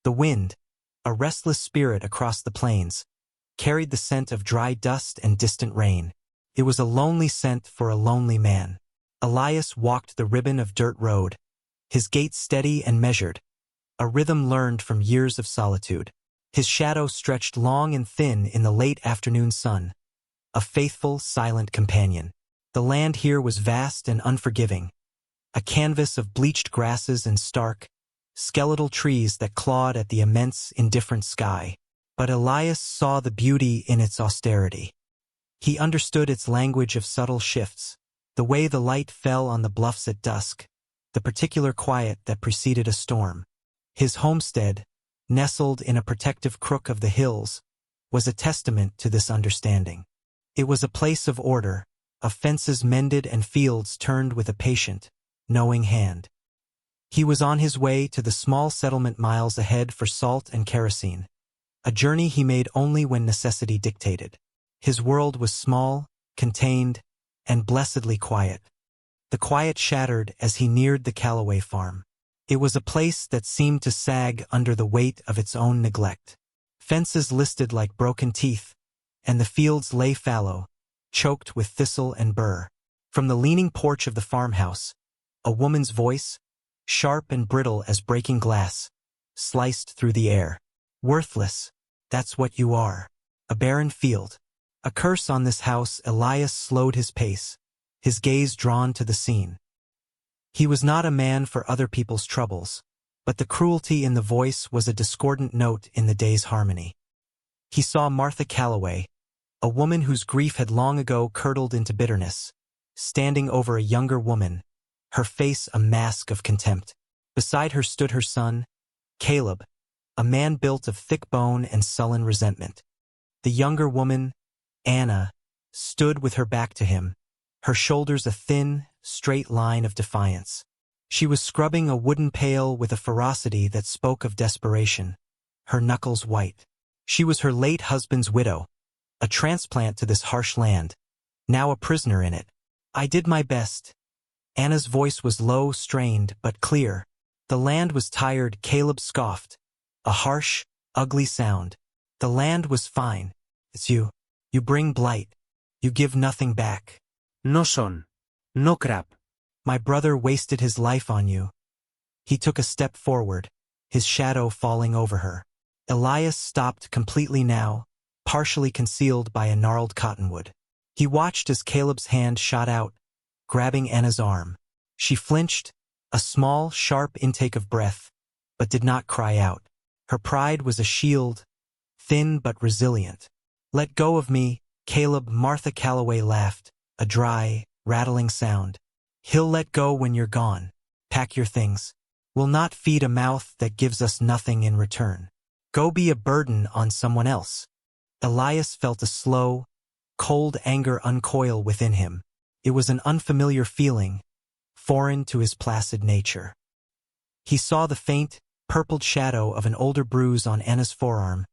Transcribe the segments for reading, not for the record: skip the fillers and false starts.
The wind, a restless spirit across the plains, carried the scent of dry dust and distant rain. It was a lonely scent for a lonely man. Elias walked the ribbon of dirt road, his gait steady and measured, a rhythm learned from years of solitude. His shadow stretched long and thin in the late afternoon sun, a faithful, silent companion. The land here was vast and unforgiving, a canvas of bleached grasses and stark, skeletal trees that clawed at the immense, indifferent sky. But Elias saw the beauty in its austerity. He understood its language of subtle shifts, the way the light fell on the bluffs at dusk, the particular quiet that preceded a storm. His homestead, nestled in a protective crook of the hills, was a testament to this understanding. It was a place of order, of fences mended and fields turned with a patient, knowing hand. He was on his way to the small settlement miles ahead for salt and kerosene, a journey he made only when necessity dictated. His world was small, contained, and blessedly quiet. The quiet shattered as he neared the Callaway farm. It was a place that seemed to sag under the weight of its own neglect. Fences listed like broken teeth, and the fields lay fallow, choked with thistle and burr. From the leaning porch of the farmhouse, a woman's voice, sharp and brittle as breaking glass, sliced through the air. Worthless, that's what you are. A barren field. A curse on this house. Elias slowed his pace, his gaze drawn to the scene. He was not a man for other people's troubles, but the cruelty in the voice was a discordant note in the day's harmony. He saw Martha Callaway, a woman whose grief had long ago curdled into bitterness, standing over a younger woman, her face a mask of contempt. Beside her stood her son, Caleb, a man built of thick bone and sullen resentment. The younger woman, Anna, stood with her back to him, her shoulders a thin, straight line of defiance. She was scrubbing a wooden pail with a ferocity that spoke of desperation, her knuckles white. She was her late husband's widow, a transplant to this harsh land, now a prisoner in it. I did my best. Anna's voice was low, strained, but clear. The land was tired. Caleb scoffed, a harsh, ugly sound. The land was fine. It's you. You bring blight. You give nothing back. No son. No crap. My brother wasted his life on you. He took a step forward, his shadow falling over her. Elias stopped completely now, partially concealed by a gnarled cottonwood. He watched as Caleb's hand shot out, grabbing Anna's arm. She flinched, a small, sharp intake of breath, but did not cry out. Her pride was a shield, thin but resilient. Let go of me, Caleb. Martha Callaway laughed, a dry, rattling sound. He'll let go when you're gone. Pack your things. We'll not feed a mouth that gives us nothing in return. Go be a burden on someone else. Elias felt a slow, cold anger uncoil within him. It was an unfamiliar feeling, foreign to his placid nature. He saw the faint, purpled shadow of an older bruise on Anna's forearm,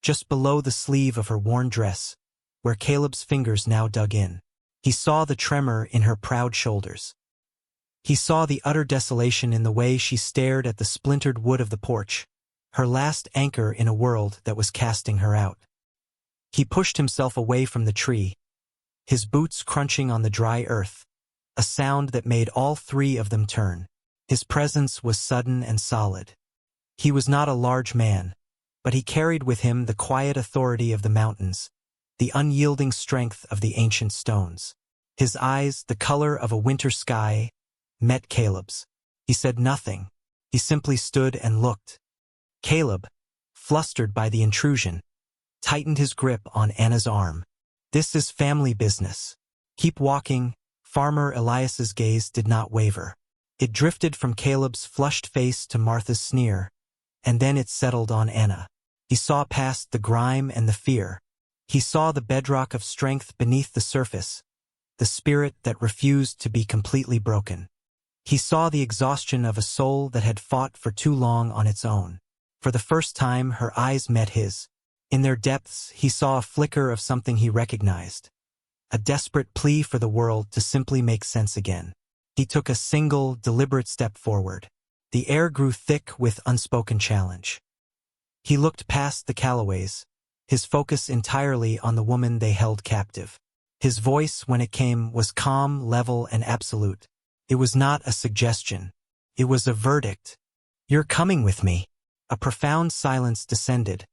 just below the sleeve of her worn dress, where Caleb's fingers now dug in. He saw the tremor in her proud shoulders. He saw the utter desolation in the way she stared at the splintered wood of the porch, her last anchor in a world that was casting her out. He pushed himself away from the tree, his boots crunching on the dry earth, a sound that made all three of them turn. His presence was sudden and solid. He was not a large man, but he carried with him the quiet authority of the mountains, the unyielding strength of the ancient stones. His eyes, the color of a winter sky, met Caleb's. He said nothing. He simply stood and looked. Caleb, flustered by the intrusion, tightened his grip on Anna's arm. This is family business. Keep walking. Farmer Elias's gaze did not waver. It drifted from Caleb's flushed face to Martha's sneer, and then it settled on Anna. He saw past the grime and the fear. He saw the bedrock of strength beneath the surface, the spirit that refused to be completely broken. He saw the exhaustion of a soul that had fought for too long on its own. For the first time, her eyes met his. In their depths, he saw a flicker of something he recognized, a desperate plea for the world to simply make sense again. He took a single, deliberate step forward. The air grew thick with unspoken challenge. He looked past the Callaways, his focus entirely on the woman they held captive. His voice, when it came, was calm, level, and absolute. It was not a suggestion. It was a verdict. "You're coming with me." A profound silence descended,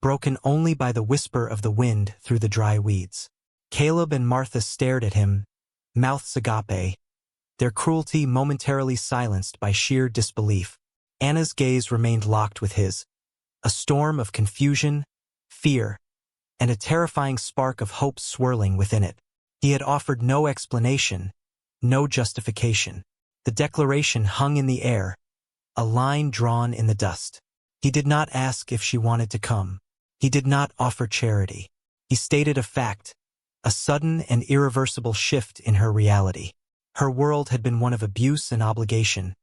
broken only by the whisper of the wind through the dry weeds. Caleb and Martha stared at him, mouths agape, their cruelty momentarily silenced by sheer disbelief. Anna's gaze remained locked with his, a storm of confusion, fear, and a terrifying spark of hope swirling within it. He had offered no explanation, no justification. The declaration hung in the air, a line drawn in the dust. He did not ask if she wanted to come. He did not offer charity. He stated a fact, a sudden and irreversible shift in her reality. Her world had been one of abuse and obligation,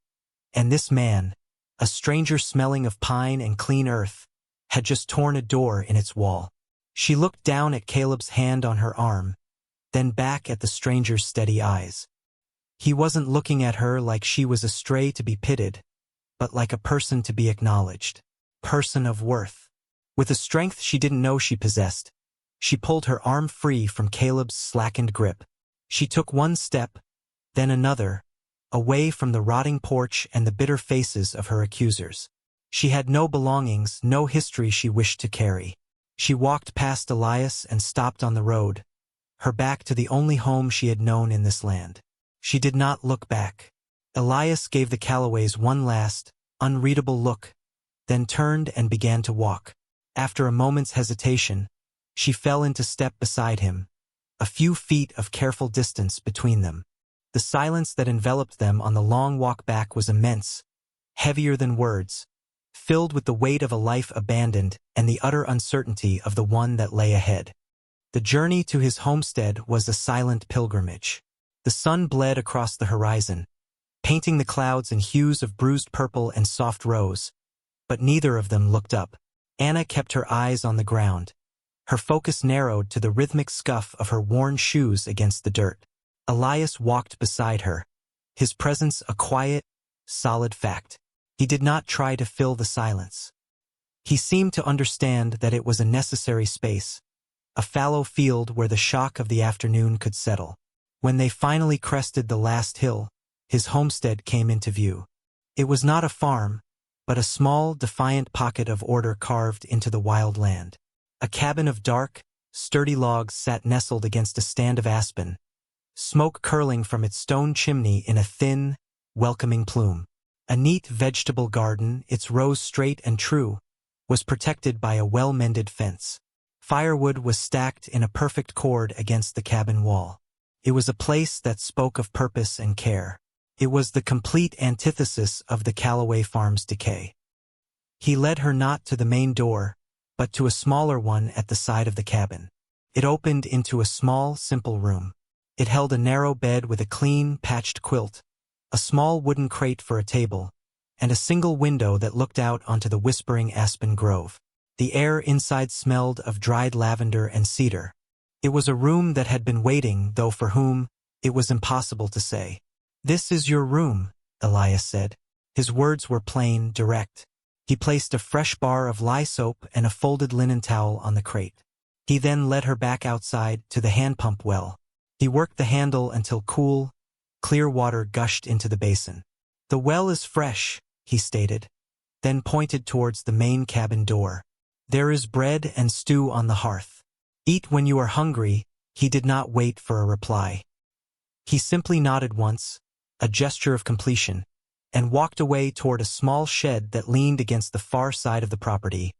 and this man, a stranger smelling of pine and clean earth, had just torn a door in its wall. She looked down at Caleb's hand on her arm, then back at the stranger's steady eyes. He wasn't looking at her like she was a stray to be pitied, but like a person to be acknowledged, person of worth. With a strength she didn't know she possessed, she pulled her arm free from Caleb's slackened grip. She took one step, then another, away from the rotting porch and the bitter faces of her accusers. She had no belongings, no history she wished to carry. She walked past Elias and stopped on the road, her back to the only home she had known in this land. She did not look back. Elias gave the Callaways one last, unreadable look, then turned and began to walk. After a moment's hesitation, she fell into step beside him, a few feet of careful distance between them. The silence that enveloped them on the long walk back was immense, heavier than words, filled with the weight of a life abandoned and the utter uncertainty of the one that lay ahead. The journey to his homestead was a silent pilgrimage. The sun bled across the horizon, painting the clouds in hues of bruised purple and soft rose, but neither of them looked up. Anna kept her eyes on the ground, her focus narrowed to the rhythmic scuff of her worn shoes against the dirt. Elias walked beside her, his presence a quiet, solid fact. He did not try to fill the silence. He seemed to understand that it was a necessary space, a fallow field where the shock of the afternoon could settle. When they finally crested the last hill, his homestead came into view. It was not a farm, but a small, defiant pocket of order carved into the wild land. A cabin of dark, sturdy logs sat nestled against a stand of aspen, smoke curling from its stone chimney in a thin, welcoming plume. A neat vegetable garden, its rows straight and true, was protected by a well-mended fence. Firewood was stacked in a perfect cord against the cabin wall. It was a place that spoke of purpose and care. It was the complete antithesis of the Callaway farm's decay. He led her not to the main door, but to a smaller one at the side of the cabin. It opened into a small, simple room. It held a narrow bed with a clean, patched quilt, a small wooden crate for a table, and a single window that looked out onto the whispering aspen grove. The air inside smelled of dried lavender and cedar. It was a room that had been waiting, though for whom, it was impossible to say. "This is your room," Elias said. His words were plain, direct. He placed a fresh bar of lye soap and a folded linen towel on the crate. He then led her back outside to the hand pump well. He worked the handle until cool, clear water gushed into the basin. "The well is fresh," he stated, then pointed towards the main cabin door. "There is bread and stew on the hearth. Eat when you are hungry." He did not wait for a reply. He simply nodded once, a gesture of completion, and walked away toward a small shed that leaned against the far side of the property,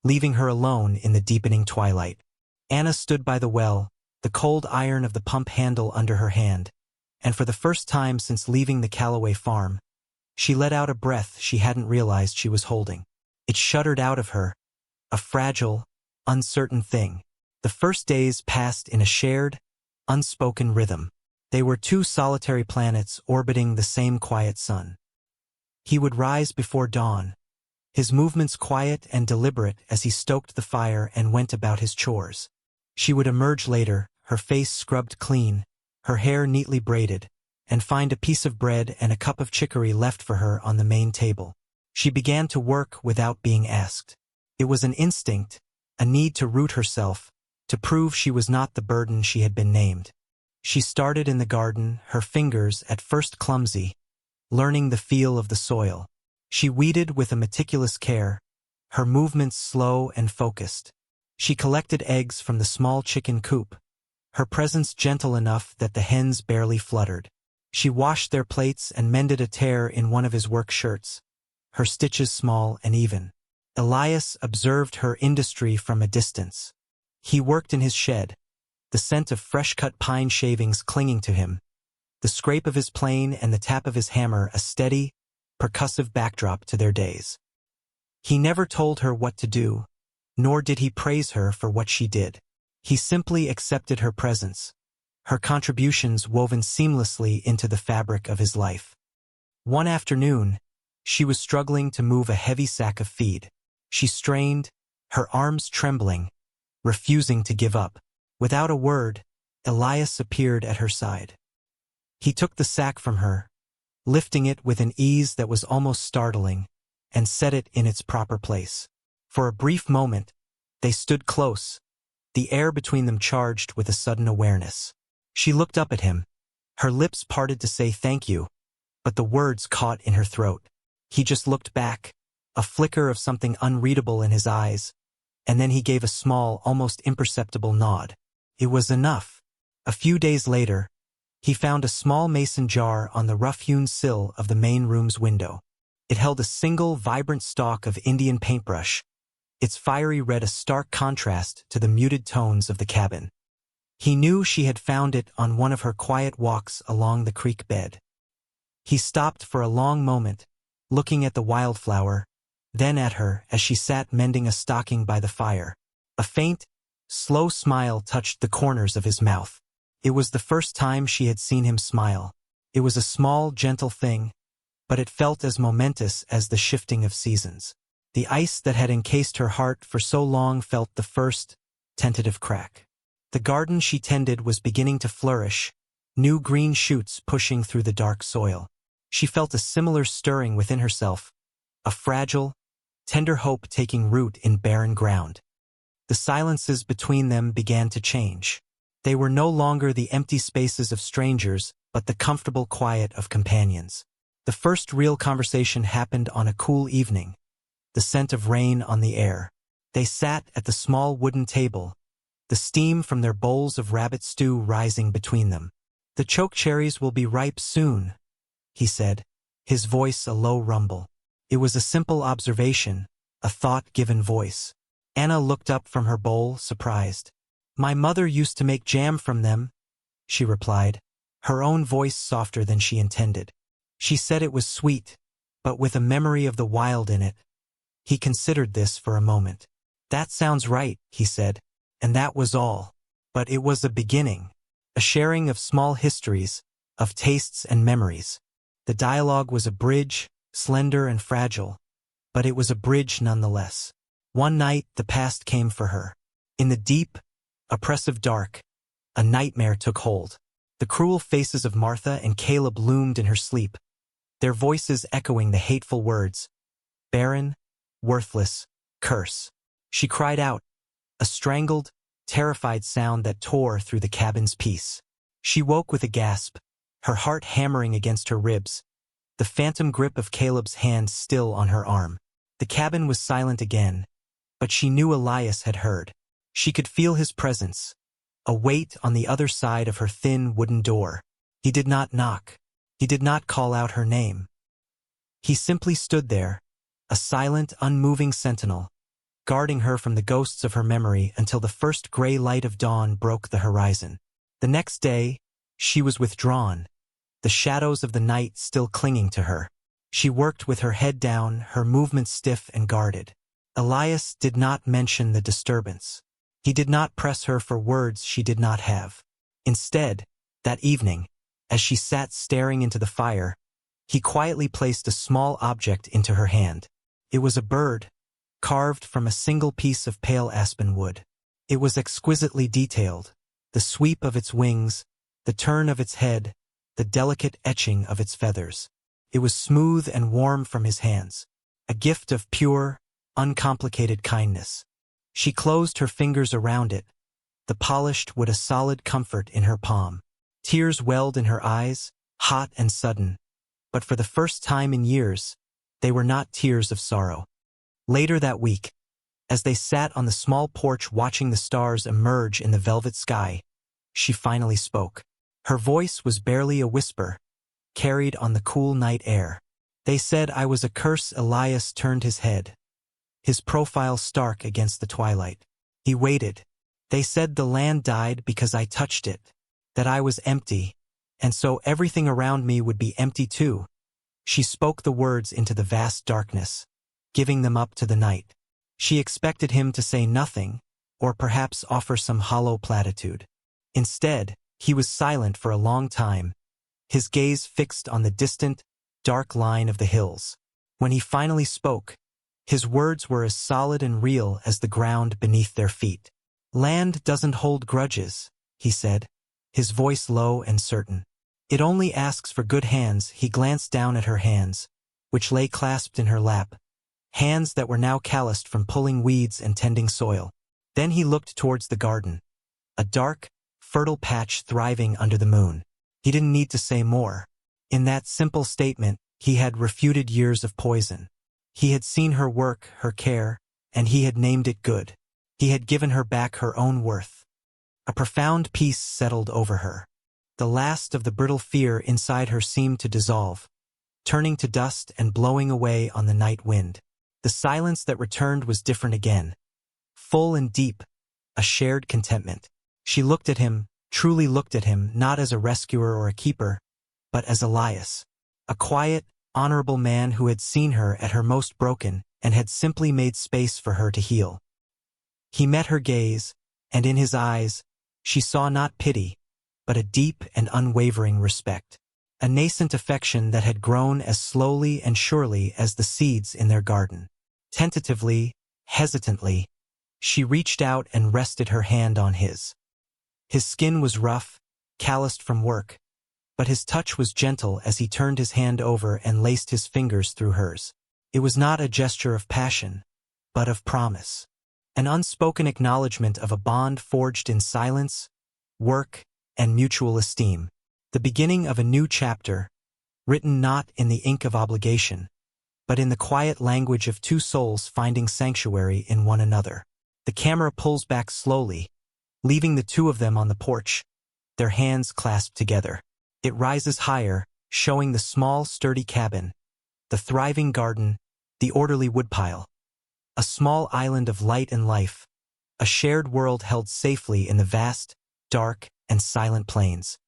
leaving her alone in the deepening twilight. Anna stood by the well, the cold iron of the pump handle under her hand, and for the first time since leaving the Callaway farm, she let out a breath she hadn't realized she was holding. It shuddered out of her, a fragile, uncertain thing. The first days passed in a shared, unspoken rhythm. They were two solitary planets orbiting the same quiet sun. He would rise before dawn, his movements quiet and deliberate as he stoked the fire and went about his chores. She would emerge later, her face scrubbed clean, her hair neatly braided, and find a piece of bread and a cup of chicory left for her on the main table. She began to work without being asked. It was an instinct, a need to root herself, to prove she was not the burden she had been named. She started in the garden, her fingers at first clumsy, learning the feel of the soil. She weeded with a meticulous care, her movements slow and focused. She collected eggs from the small chicken coop, her presence gentle enough that the hens barely fluttered. She washed their plates and mended a tear in one of his work shirts, her stitches small and even. Elias observed her industry from a distance. He worked in his shed, the scent of fresh-cut pine shavings clinging to him, the scrape of his plane and the tap of his hammer a steady, percussive backdrop to their days. He never told her what to do, nor did he praise her for what she did. He simply accepted her presence, her contributions woven seamlessly into the fabric of his life. One afternoon, she was struggling to move a heavy sack of feed. She strained, her arms trembling, refusing to give up. Without a word, Elias appeared at her side. He took the sack from her, lifting it with an ease that was almost startling, and set it in its proper place. For a brief moment, they stood close, the air between them charged with a sudden awareness. She looked up at him, her lips parted to say thank you, but the words caught in her throat. He just looked back, a flicker of something unreadable in his eyes, and then he gave a small, almost imperceptible nod. It was enough. A few days later, he found a small mason jar on the rough-hewn sill of the main room's window. It held a single, vibrant stalk of Indian paintbrush, its fiery red a stark contrast to the muted tones of the cabin. He knew she had found it on one of her quiet walks along the creek bed. He stopped for a long moment, looking at the wildflower, then at her as she sat mending a stocking by the fire. A faint, slow smile touched the corners of his mouth. It was the first time she had seen him smile. It was a small, gentle thing, but it felt as momentous as the shifting of seasons. The ice that had encased her heart for so long felt the first, tentative crack. The garden she tended was beginning to flourish, new green shoots pushing through the dark soil. She felt a similar stirring within herself, a fragile, tender hope taking root in barren ground. The silences between them began to change. They were no longer the empty spaces of strangers, but the comfortable quiet of companions. The first real conversation happened on a cool evening, the scent of rain on the air. They sat at the small wooden table, the steam from their bowls of rabbit stew rising between them. "The chokecherries will be ripe soon," he said, his voice a low rumble. It was a simple observation, a thought given voice. Anna looked up from her bowl, surprised. "My mother used to make jam from them," she replied, her own voice softer than she intended. She said it was sweet, but with a memory of the wild in it. He considered this for a moment. "That sounds right," he said, and that was all. But it was a beginning, a sharing of small histories, of tastes and memories. The dialogue was a bridge, slender and fragile, but it was a bridge nonetheless. One night the past came for her. In the deep, oppressive dark, a nightmare took hold. The cruel faces of Martha and Caleb loomed in her sleep, their voices echoing the hateful words, barren, worthless, curse. She cried out, a strangled, terrified sound that tore through the cabin's peace. She woke with a gasp, her heart hammering against her ribs, the phantom grip of Caleb's hand still on her arm. The cabin was silent again, but she knew Elias had heard. She could feel his presence, a weight on the other side of her thin wooden door. He did not knock. He did not call out her name. He simply stood there, a silent, unmoving sentinel, guarding her from the ghosts of her memory until the first gray light of dawn broke the horizon. The next day, she was withdrawn, the shadows of the night still clinging to her. She worked with her head down, her movements stiff and guarded. Elias did not mention the disturbance. He did not press her for words she did not have. Instead, that evening, as she sat staring into the fire, he quietly placed a small object into her hand. It was a bird, carved from a single piece of pale aspen wood. It was exquisitely detailed, the sweep of its wings, the turn of its head, the delicate etching of its feathers. It was smooth and warm from his hands, a gift of pure, uncomplicated kindness. She closed her fingers around it, the polished wood a solid comfort in her palm. Tears welled in her eyes, hot and sudden, but for the first time in years, they were not tears of sorrow. Later that week, as they sat on the small porch watching the stars emerge in the velvet sky, she finally spoke. Her voice was barely a whisper, carried on the cool night air. They said I was a curse. Elias turned his head, his profile stark against the twilight. He waited. They said the land died because I touched it, that I was empty, and so everything around me would be empty too. She spoke the words into the vast darkness, giving them up to the night. She expected him to say nothing, or perhaps offer some hollow platitude. Instead, he was silent for a long time, his gaze fixed on the distant, dark line of the hills. When he finally spoke, his words were as solid and real as the ground beneath their feet. Land doesn't hold grudges, he said, his voice low and certain. It only asks for good hands. He glanced down at her hands, which lay clasped in her lap, hands that were now calloused from pulling weeds and tending soil. Then he looked towards the garden, a dark, fertile patch thriving under the moon. He didn't need to say more. In that simple statement, he had refuted years of poison. He had seen her work, her care, and he had named it good. He had given her back her own worth. A profound peace settled over her. The last of the brittle fear inside her seemed to dissolve, turning to dust and blowing away on the night wind. The silence that returned was different again, full and deep, a shared contentment. She looked at him, truly looked at him, not as a rescuer or a keeper, but as Elias, a quiet, honorable man who had seen her at her most broken and had simply made space for her to heal. He met her gaze, and in his eyes, she saw not pity, but a deep and unwavering respect, a nascent affection that had grown as slowly and surely as the seeds in their garden. Tentatively, hesitantly, she reached out and rested her hand on his. His skin was rough, calloused from work, but his touch was gentle as he turned his hand over and laced his fingers through hers. It was not a gesture of passion, but of promise, an unspoken acknowledgement of a bond forged in silence, work, and mutual esteem, the beginning of a new chapter, written not in the ink of obligation, but in the quiet language of two souls finding sanctuary in one another. The camera pulls back slowly, leaving the two of them on the porch, their hands clasped together. It rises higher, showing the small, sturdy cabin, the thriving garden, the orderly woodpile, a small island of light and life, a shared world held safely in the vast, dark, and silent plains.